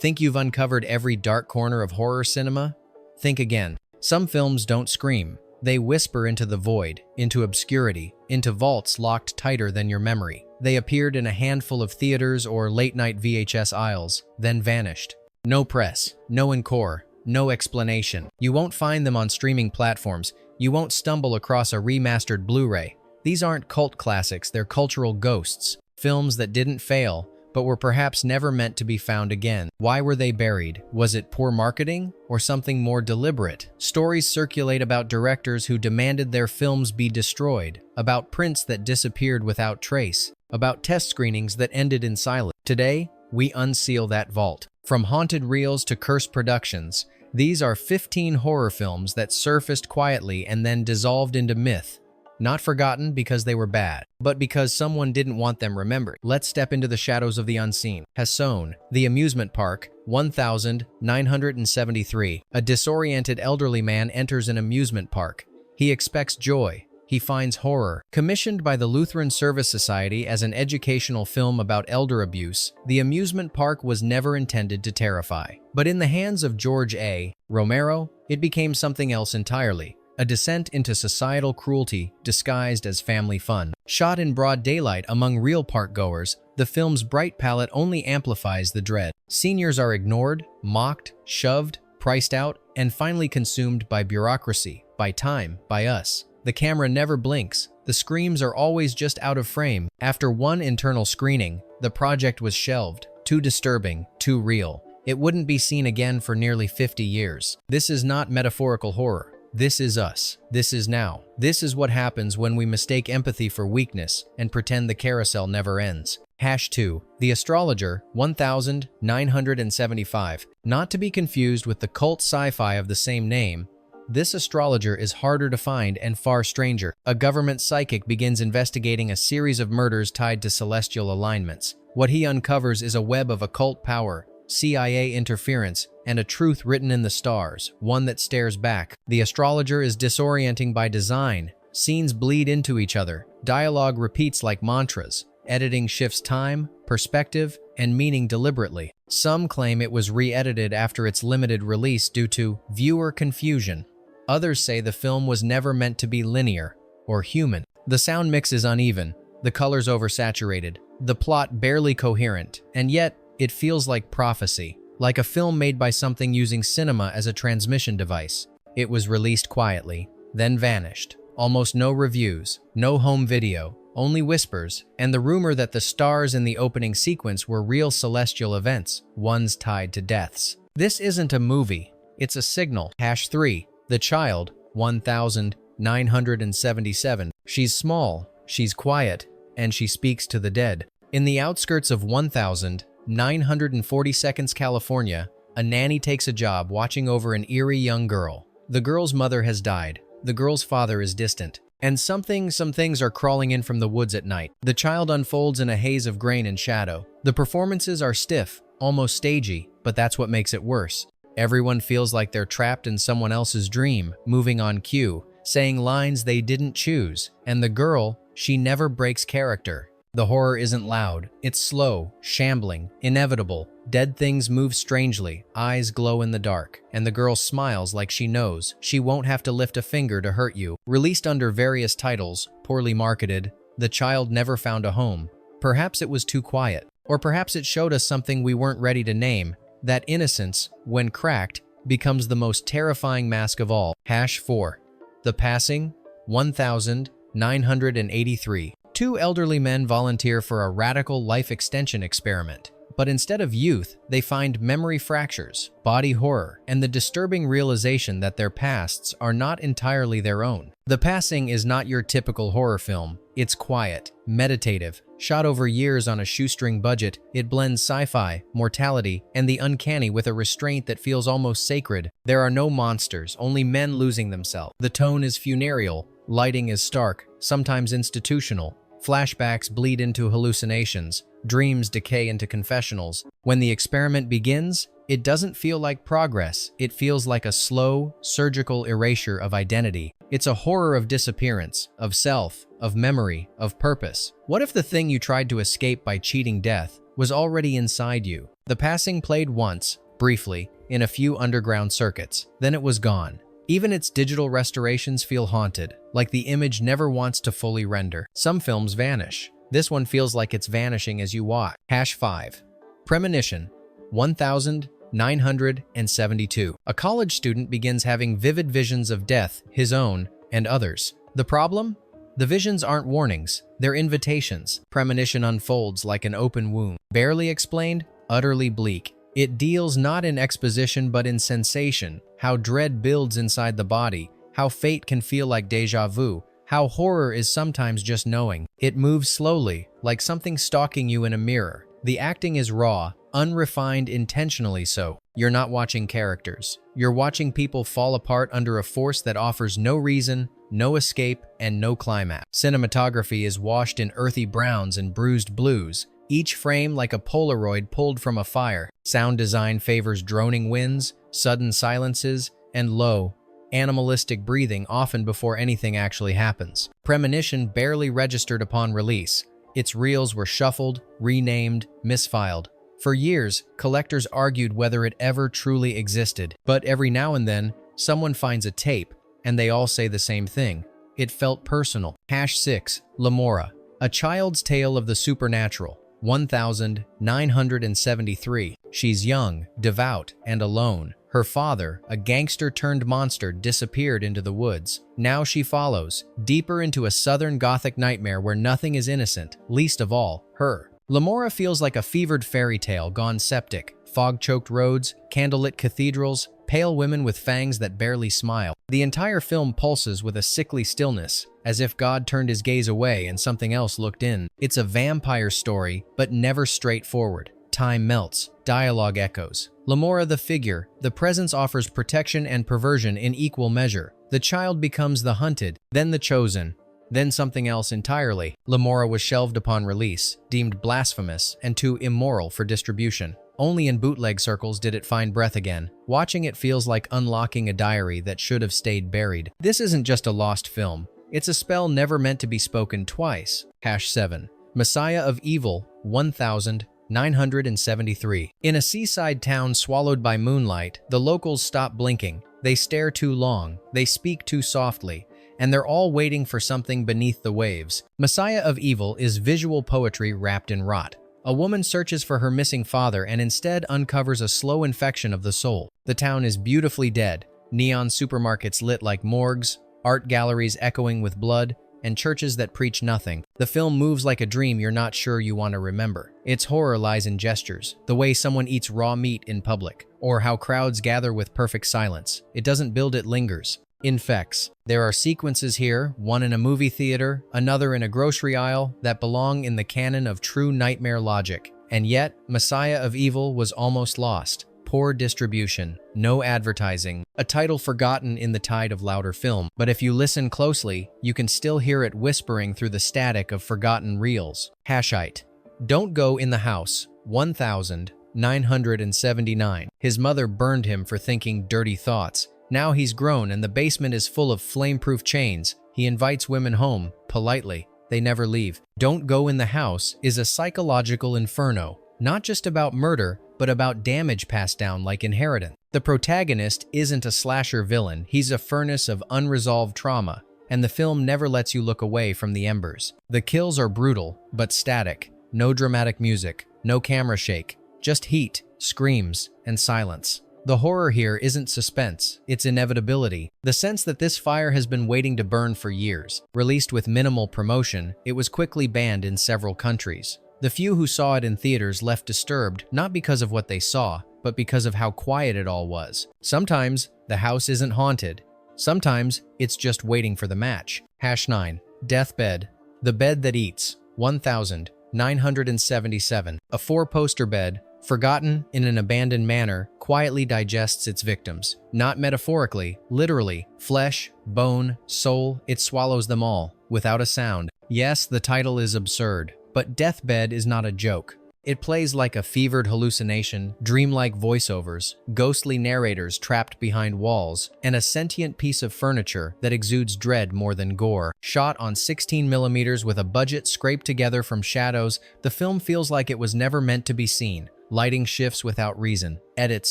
Think you've uncovered every dark corner of horror cinema? Think again. Some films don't scream. They whisper into the void, into obscurity, into vaults locked tighter than your memory. They appeared in a handful of theaters or late-night VHS aisles, then vanished. No press, no encore, no explanation. You won't find them on streaming platforms. You won't stumble across a remastered Blu-ray. These aren't cult classics, they're cultural ghosts. Films that didn't fail, but were perhaps never meant to be found again. Why were they buried? Was it poor marketing or something more deliberate? Stories circulate about directors who demanded their films be destroyed, about prints that disappeared without trace, about test screenings that ended in silence. Today, we unseal that vault. From haunted reels to cursed productions, these are 15 horror films that surfaced quietly and then dissolved into myth. Not forgotten because they were bad, but because someone didn't want them remembered. Let's step into the shadows of the unseen. Hasson, the amusement park, 1973. A disoriented elderly man enters an amusement park. He expects joy. He finds horror. Commissioned by the Lutheran Service Society as an educational film about elder abuse, the amusement park was never intended to terrify. But in the hands of George A. Romero, it became something else entirely. A descent into societal cruelty disguised as family fun. Shot in broad daylight among real park-goers, the film's bright palette only amplifies the dread. Seniors are ignored, mocked, shoved, priced out, and finally consumed by bureaucracy, by time, by us. The camera never blinks. The screams are always just out of frame. After one internal screening, the project was shelved. Too disturbing, too real. It wouldn't be seen again for nearly 50 years. This is not metaphorical horror. This is us. This is now. This is what happens when we mistake empathy for weakness and pretend the carousel never ends. #2. The Astrologer, 1975. Not to be confused with the cult sci-fi of the same name, this astrologer is harder to find and far stranger. A government psychic begins investigating a series of murders tied to celestial alignments. What he uncovers is a web of occult power, CIA interference, and a truth written in the stars, one that stares back. The Astrologer is disorienting by design. Scenes bleed into each other. Dialogue repeats like mantras. Editing shifts time, perspective, and meaning deliberately. Some claim it was re-edited after its limited release due to viewer confusion. Others say the film was never meant to be linear or human. The sound mix is uneven, the colors oversaturated, the plot barely coherent, and yet it feels like prophecy, like a film made by something using cinema as a transmission device. It was released quietly, then vanished. Almost no reviews, no home video, only whispers, and the rumor that the stars in the opening sequence were real celestial events, ones tied to deaths. This isn't a movie, it's a signal. #3. The Child, 1977. She's small, she's quiet, and she speaks to the dead. In the outskirts of 1942nd, California, a nanny takes a job watching over an eerie young girl. The girl's mother has died. The girl's father is distant. And some things are crawling in from the woods at night. The child unfolds in a haze of grain and shadow. The performances are stiff, almost stagey, but that's what makes it worse. Everyone feels like they're trapped in someone else's dream, moving on cue, saying lines they didn't choose. And the girl, she never breaks character. The horror isn't loud. It's slow, shambling, inevitable. Dead things move strangely, eyes glow in the dark, and the girl smiles like she knows she won't have to lift a finger to hurt you. Released under various titles, poorly marketed, The Child never found a home. Perhaps it was too quiet, or perhaps it showed us something we weren't ready to name. That innocence, when cracked, becomes the most terrifying mask of all. #4. The Passing, 1983. Two elderly men volunteer for a radical life extension experiment. But instead of youth, they find memory fractures, body horror, and the disturbing realization that their pasts are not entirely their own. The Passing is not your typical horror film. It's quiet, meditative, shot over years on a shoestring budget. It blends sci-fi, mortality, and the uncanny with a restraint that feels almost sacred. There are no monsters, only men losing themselves. The tone is funereal, lighting is stark, sometimes institutional. Flashbacks bleed into hallucinations. Dreams decay into confessionals. When the experiment begins, it doesn't feel like progress. It feels like a slow, surgical erasure of identity. It's a horror of disappearance, of self, of memory, of purpose. What if the thing you tried to escape by cheating death was already inside you? The passing played once, briefly, in a few underground circuits. Then it was gone. Even its digital restorations feel haunted, like the image never wants to fully render. Some films vanish. This one feels like it's vanishing as you watch. #5. Premonition, 1972. A college student begins having vivid visions of death, his own, and others. The problem? The visions aren't warnings, they're invitations. Premonition unfolds like an open wound. Barely explained, utterly bleak. It deals not in exposition but in sensation, how dread builds inside the body, how fate can feel like déjà vu, how horror is sometimes just knowing. It moves slowly, like something stalking you in a mirror. The acting is raw, unrefined, intentionally so. You're not watching characters. You're watching people fall apart under a force that offers no reason, no escape, and no climax. Cinematography is washed in earthy browns and bruised blues, each frame like a Polaroid pulled from a fire. Sound design favors droning winds, sudden silences, and low, animalistic breathing often before anything actually happens. Premonition barely registered upon release. Its reels were shuffled, renamed, misfiled. For years, collectors argued whether it ever truly existed. But every now and then, someone finds a tape, and they all say the same thing. It felt personal. #6. Lamora, A Child's Tale of the Supernatural, 1973. She's young, devout, and alone. Her father, a gangster-turned-monster, disappeared into the woods. Now she follows, deeper into a southern Gothic nightmare where nothing is innocent, least of all, her. Lamora feels like a fevered fairy tale gone septic. Fog-choked roads, candlelit cathedrals, pale women with fangs that barely smile. The entire film pulses with a sickly stillness, as if God turned his gaze away and something else looked in. It's a vampire story, but never straightforward. Time melts, dialogue echoes. Lamora the figure, the presence offers protection and perversion in equal measure. The child becomes the hunted, then the chosen, then something else entirely. Lamora was shelved upon release, deemed blasphemous and too immoral for distribution. Only in bootleg circles did it find breath again. Watching it feels like unlocking a diary that should have stayed buried. This isn't just a lost film. It's a spell never meant to be spoken twice. #7. Messiah of Evil, 1973. In a seaside town swallowed by moonlight, the locals stop blinking. They stare too long, they speak too softly, and they're all waiting for something beneath the waves. Messiah of Evil is visual poetry wrapped in rot. A woman searches for her missing father and instead uncovers a slow infection of the soul. The town is beautifully dead. Neon supermarkets lit like morgues, art galleries echoing with blood, and churches that preach nothing. The film moves like a dream you're not sure you want to remember. Its horror lies in gestures, the way someone eats raw meat in public, or how crowds gather with perfect silence. It doesn't build, it lingers. Infects. There are sequences here, one in a movie theater, another in a grocery aisle, that belong in the canon of true nightmare logic. And yet, Messiah of Evil was almost lost. Poor distribution, no advertising, a title forgotten in the tide of louder film. But if you listen closely, you can still hear it whispering through the static of forgotten reels. #8. Don't Go in the House, 1979. His mother burned him for thinking dirty thoughts. Now he's grown and the basement is full of flame-proof chains. He invites women home, politely. They never leave. Don't Go in the House is a psychological inferno, not just about murder, but about damage passed down like inheritance. The protagonist isn't a slasher villain, he's a furnace of unresolved trauma, and the film never lets you look away from the embers. The kills are brutal, but static. No dramatic music, no camera shake, just heat, screams, and silence. The horror here isn't suspense, it's inevitability. The sense that this fire has been waiting to burn for years. Released with minimal promotion, it was quickly banned in several countries. The few who saw it in theaters left disturbed, not because of what they saw, but because of how quiet it all was. Sometimes, the house isn't haunted. Sometimes, it's just waiting for the match. #9. Deathbed, The Bed That Eats, 1977. A four-poster bed, forgotten in an abandoned manor, quietly digests its victims. Not metaphorically, literally. Flesh, bone, soul, it swallows them all, without a sound. Yes, the title is absurd, but Deathbed is not a joke. It plays like a fevered hallucination, dreamlike voiceovers, ghostly narrators trapped behind walls, and a sentient piece of furniture that exudes dread more than gore. Shot on 16mm with a budget scraped together from shadows, the film feels like it was never meant to be seen. Lighting shifts without reason, edits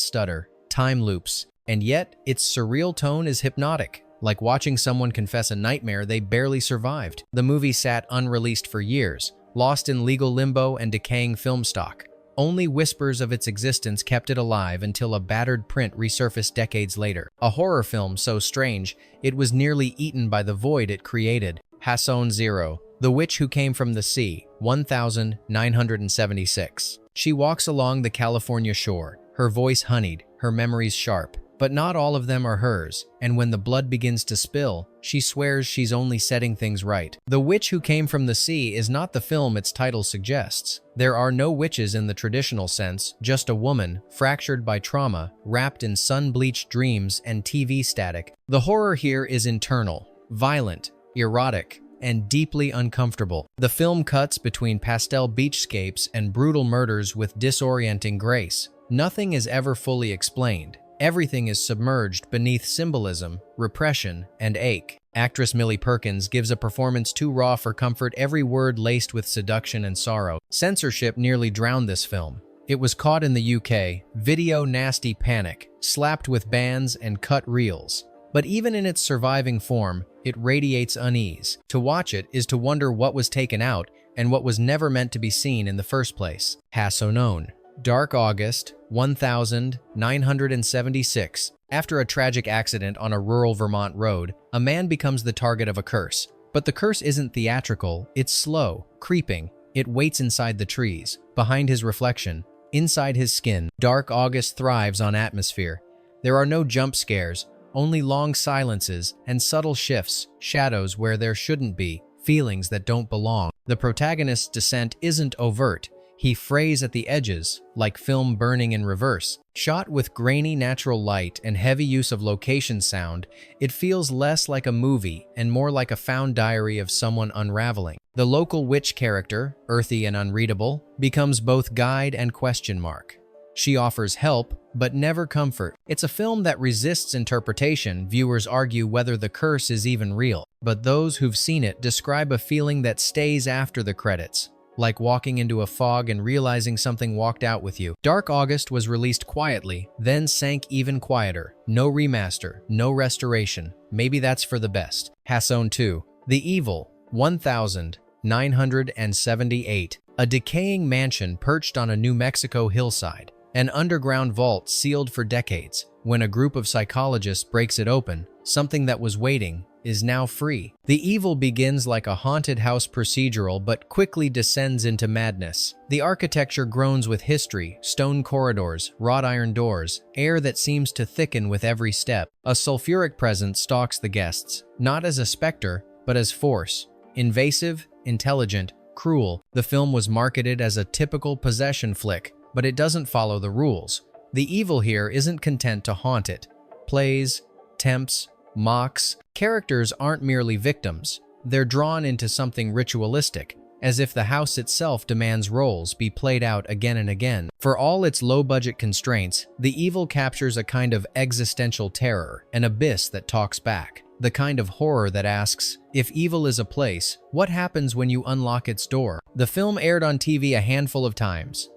stutter, time loops, and yet its surreal tone is hypnotic, like watching someone confess a nightmare they barely survived. The movie sat unreleased for years, lost in legal limbo and decaying film stock. Only whispers of its existence kept it alive until a battered print resurfaced decades later. A horror film so strange, it was nearly eaten by the void it created. Hasson 0, The Witch Who Came from the Sea, 1976. She walks along the California shore, her voice honeyed, her memories sharp. But not all of them are hers, and when the blood begins to spill, she swears she's only setting things right. The Witch Who Came from the Sea is not the film its title suggests. There are no witches in the traditional sense, just a woman, fractured by trauma, wrapped in sun-bleached dreams and TV static. The horror here is internal, violent, erotic, and deeply uncomfortable. The film cuts between pastel beachscapes and brutal murders with disorienting grace. Nothing is ever fully explained. Everything is submerged beneath symbolism, repression, and ache. Actress Millie Perkins gives a performance too raw for comfort, every word laced with seduction and sorrow. Censorship nearly drowned this film. It was caught in the UK, video nasty panic, slapped with bans and cut reels. But even in its surviving form, it radiates unease. To watch it is to wonder what was taken out and what was never meant to be seen in the first place. Hasson. Dark August, 1976. After a tragic accident on a rural Vermont road, a man becomes the target of a curse. But the curse isn't theatrical, it's slow, creeping. It waits inside the trees, behind his reflection, inside his skin. Dark August thrives on atmosphere. There are no jump scares, only long silences and subtle shifts, shadows where there shouldn't be, feelings that don't belong. The protagonist's descent isn't overt. He frays at the edges, like film burning in reverse. Shot with grainy natural light and heavy use of location sound, it feels less like a movie and more like a found diary of someone unraveling. The local witch character, earthy and unreadable, becomes both guide and question mark. She offers help, but never comfort. It's a film that resists interpretation. Viewers argue whether the curse is even real. But those who've seen it describe a feeling that stays after the credits, like walking into a fog and realizing something walked out with you. Dark August was released quietly, then sank even quieter. No remaster, no restoration. Maybe that's for the best. Hasson 2, The Evil, 1978. A decaying mansion perched on a New Mexico hillside. An underground vault sealed for decades. When a group of psychologists breaks it open, something that was waiting is now free. The Evil begins like a haunted house procedural but quickly descends into madness. The architecture groans with history, stone corridors, wrought iron doors, air that seems to thicken with every step. A sulfuric presence stalks the guests, not as a specter, but as force. Invasive, intelligent, cruel. The film was marketed as a typical possession flick, but it doesn't follow the rules. The evil here isn't content to haunt it. Plays, tempts, mocks. Characters aren't merely victims. They're drawn into something ritualistic, as if the house itself demands roles be played out again and again. For all its low-budget constraints, The Evil captures a kind of existential terror, an abyss that talks back. The kind of horror that asks, if evil is a place, what happens when you unlock its door? The film aired on TV a handful of times,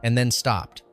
and then stopped.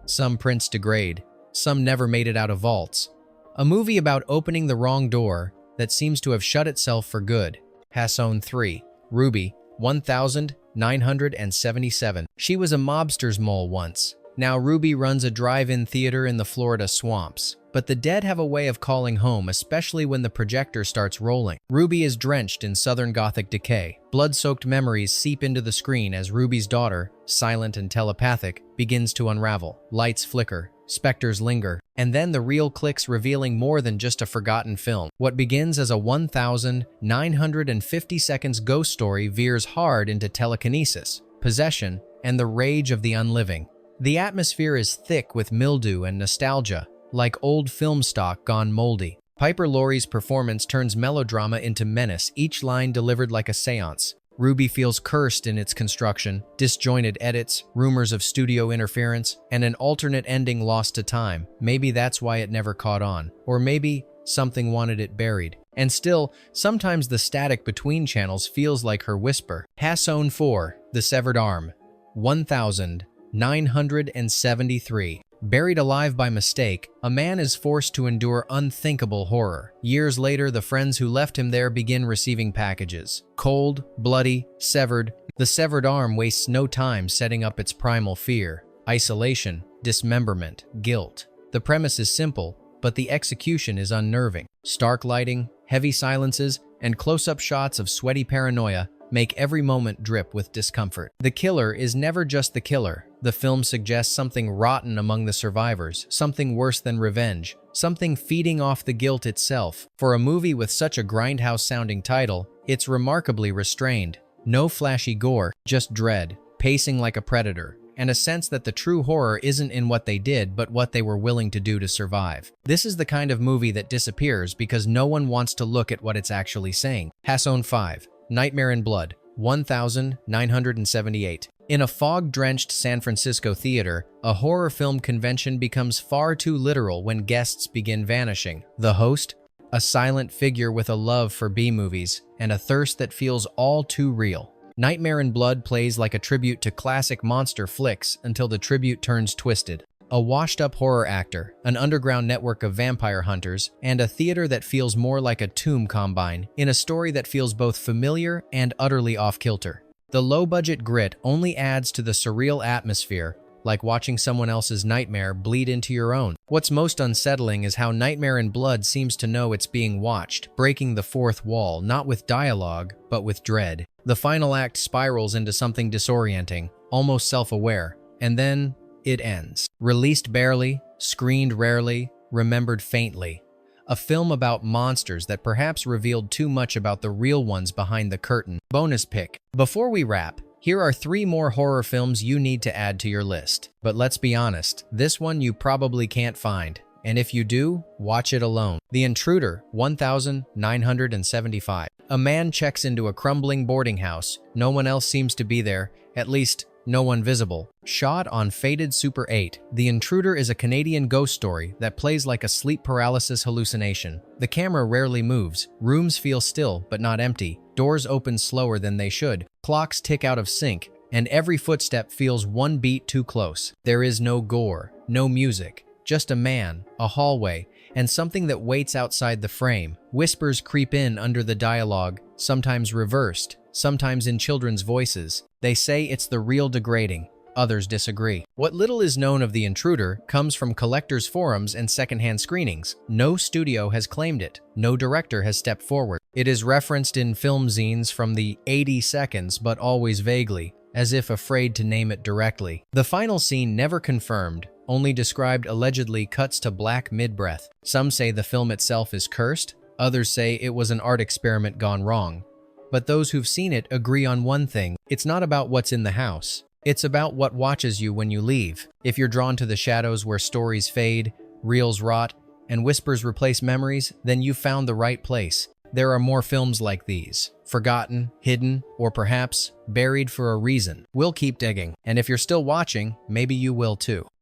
Some prints degrade, some never made it out of vaults. A movie about opening the wrong door that seems to have shut itself for good. Hasson 3, Ruby, 1977. She was a mobster's mole once. Now Ruby runs a drive-in theater in the Florida swamps. But the dead have a way of calling home, especially when the projector starts rolling. Ruby is drenched in Southern Gothic decay. Blood-soaked memories seep into the screen as Ruby's daughter, silent and telepathic, begins to unravel. Lights flicker, specters linger, and then the reel clicks, revealing more than just a forgotten film. What begins as a 1,950 seconds ghost story veers hard into telekinesis, possession, and the rage of the unliving. The atmosphere is thick with mildew and nostalgia, like old film stock gone moldy. Piper Laurie's performance turns melodrama into menace, each line delivered like a seance. Ruby feels cursed in its construction, disjointed edits, rumors of studio interference, and an alternate ending lost to time. Maybe that's why it never caught on. Or maybe something wanted it buried. And still, sometimes the static between channels feels like her whisper. Hasson 4, The Severed Arm, 1980. 973. Buried alive by mistake, a man is forced to endure unthinkable horror. Years later, the friends who left him there begin receiving packages. Cold, bloody, severed. The severed arm wastes no time setting up its primal fear: isolation, dismemberment, guilt. The premise is simple, but the execution is unnerving. Stark lighting, heavy silences, and close-up shots of sweaty paranoia make every moment drip with discomfort. The killer is never just the killer. The film suggests something rotten among the survivors, something worse than revenge, something feeding off the guilt itself. For a movie with such a grindhouse-sounding title, it's remarkably restrained. No flashy gore, just dread, pacing like a predator, and a sense that the true horror isn't in what they did, but what they were willing to do to survive. This is the kind of movie that disappears because no one wants to look at what it's actually saying. Hasson 5. Nightmare in Blood, 1978. In a fog-drenched San Francisco theater, a horror film convention becomes far too literal when guests begin vanishing. The host, a silent figure with a love for B-movies and a thirst that feels all too real. Nightmare in Blood plays like a tribute to classic monster flicks until the tribute turns twisted. A washed-up horror actor, an underground network of vampire hunters, and a theater that feels more like a tomb combine in a story that feels both familiar and utterly off-kilter. The low-budget grit only adds to the surreal atmosphere, like watching someone else's nightmare bleed into your own. What's most unsettling is how Nightmare in Blood seems to know it's being watched, breaking the fourth wall, not with dialogue, but with dread. The final act spirals into something disorienting, almost self-aware, and then it ends. Released barely, screened rarely, remembered faintly. A film about monsters that perhaps revealed too much about the real ones behind the curtain. Bonus pick. Before we wrap, here are 3 more horror films you need to add to your list. But let's be honest, this one you probably can't find. And if you do, watch it alone. The Intruder, 1975. A man checks into a crumbling boarding house. No one else seems to be there, at least no one visible. Shot on faded Super 8, The Intruder is a Canadian ghost story that plays like a sleep paralysis hallucination. The camera rarely moves, rooms feel still but not empty, doors open slower than they should, clocks tick out of sync, and every footstep feels one beat too close. There is no gore, no music, just a man, a hallway, and something that waits outside the frame. Whispers creep in under the dialogue, sometimes reversed, sometimes in children's voices. They say it's the real degrading. Others disagree. What little is known of The Intruder comes from collectors' forums and secondhand screenings. No studio has claimed it. No director has stepped forward. It is referenced in film zines from the 80 seconds, but always vaguely, as if afraid to name it directly. The final scene, never confirmed, only described allegedly, cuts to black mid-breath. Some say the film itself is cursed. Others say it was an art experiment gone wrong. But those who've seen it agree on one thing: it's not about what's in the house. It's about what watches you when you leave. If you're drawn to the shadows where stories fade, reels rot, and whispers replace memories, then you've found the right place. There are more films like these, forgotten, hidden, or perhaps buried for a reason. We'll keep digging, and if you're still watching, maybe you will too.